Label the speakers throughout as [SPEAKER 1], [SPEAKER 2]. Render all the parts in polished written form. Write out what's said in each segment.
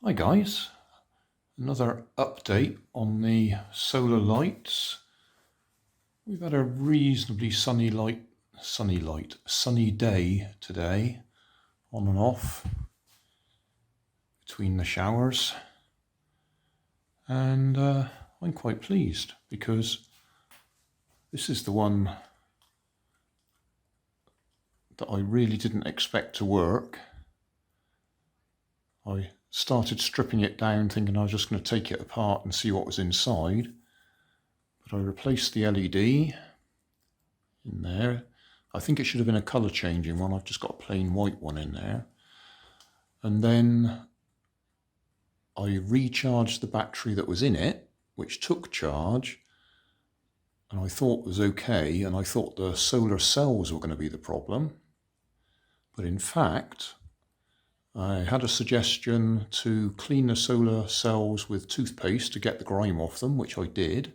[SPEAKER 1] Hi guys, another update on the solar lights. We've had a reasonably sunny day today, on and off between the showers, and I'm quite pleased because this is the one that I really didn't expect to work. I started stripping it down thinking I was just going to take it apart and see what was inside, but I replaced the LED in there. I think it should have been a colour changing one. I've just got a plain white one in there. And then I recharged the battery that was in it, which took charge, and I thought was okay, and I thought the solar cells were going to be the problem. But in fact, I had a suggestion to clean the solar cells with toothpaste to get the grime off them, which I did.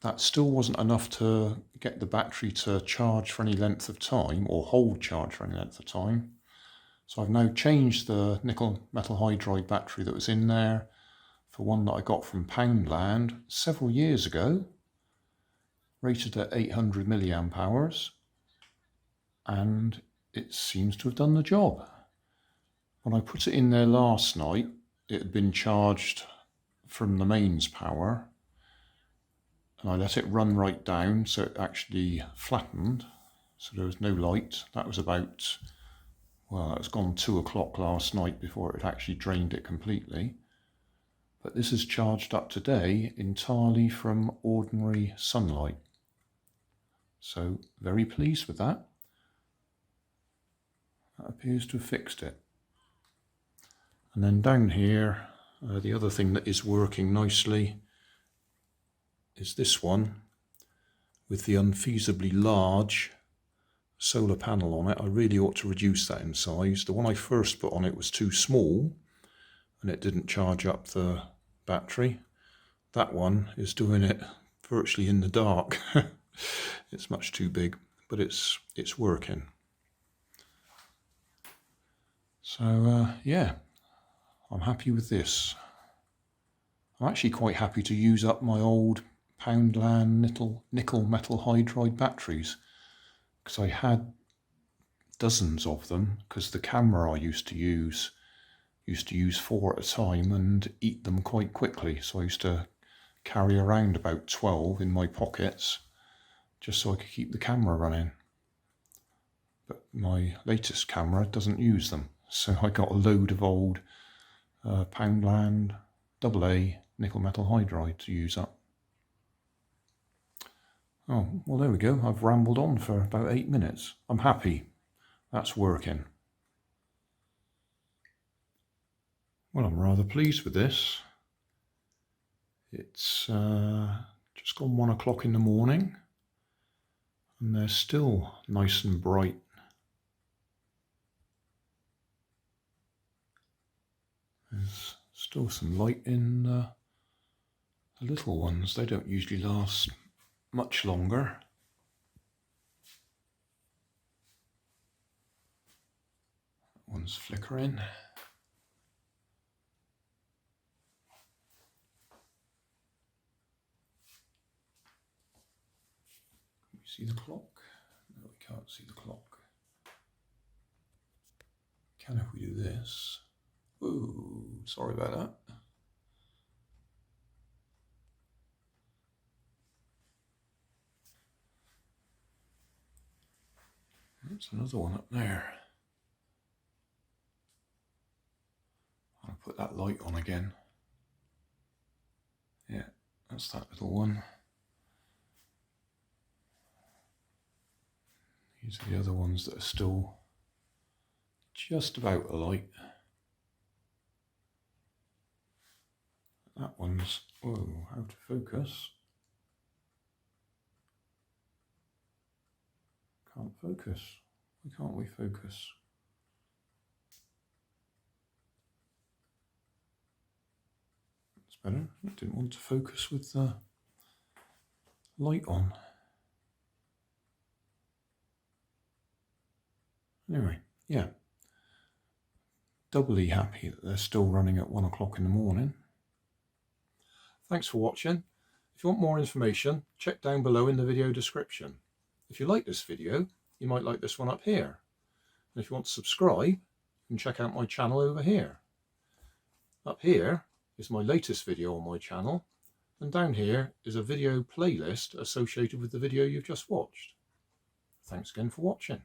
[SPEAKER 1] That still wasn't enough to get the battery to charge for any length of time, or hold charge for any length of time. So I've now changed the nickel metal hydride battery that was in there for one that I got from Poundland several years ago, rated at 800 milliamp hours, and it seems to have done the job. When I put it in there last night, it had been charged from the mains power, and I let it run right down so it actually flattened, so there was no light. That was about, well, it was gone 2 o'clock last night before it actually drained it completely. But this is charged up today entirely from ordinary sunlight. So very pleased with that. That appears to have fixed it. And then down here, the other thing that is working nicely is this one with the unfeasibly large solar panel on it. I really ought to reduce that in size. The one I first put on it was too small and it didn't charge up the battery. That one is doing it virtually in the dark. It's much too big, but it's working. So yeah, I'm happy with this. I'm actually quite happy to use up my old Poundland nickel metal hydride batteries, because I had dozens of them, because the camera I used to use 4 at a time and eat them quite quickly. So I used to carry around about 12 in my pockets just so I could keep the camera running. But my latest camera doesn't use them, so I got a load of old Poundland AA nickel metal hydride to use up. Oh, well, there we go. I've rambled on for about 8 minutes. I'm happy. That's working. Well, I'm rather pleased with this. It's just gone 1 o'clock in the morning, and they're still nice and bright. There's still some light in the little ones. They don't usually last much longer. That one's flickering. Can you see the clock? No, we can't see the clock. Can if we do this. Ooh, sorry about that. There's another one up there. I'll put that light on again. Yeah, that's that little one. These are the other ones that are still just about alight. That one's, whoa, out of focus. Can't focus. Why can't we focus? That's better. I didn't want to focus with the light on. Anyway, yeah. doubly happy that they're still running at 1 o'clock in the morning. Thanks for watching. If you want more information, check down below in the video description. If you like this video, you might like this one up here. And if you want to subscribe, you can check out my channel over here. Up here is my latest video on my channel, and down here is a video playlist associated with the video you've just watched. Thanks again for watching.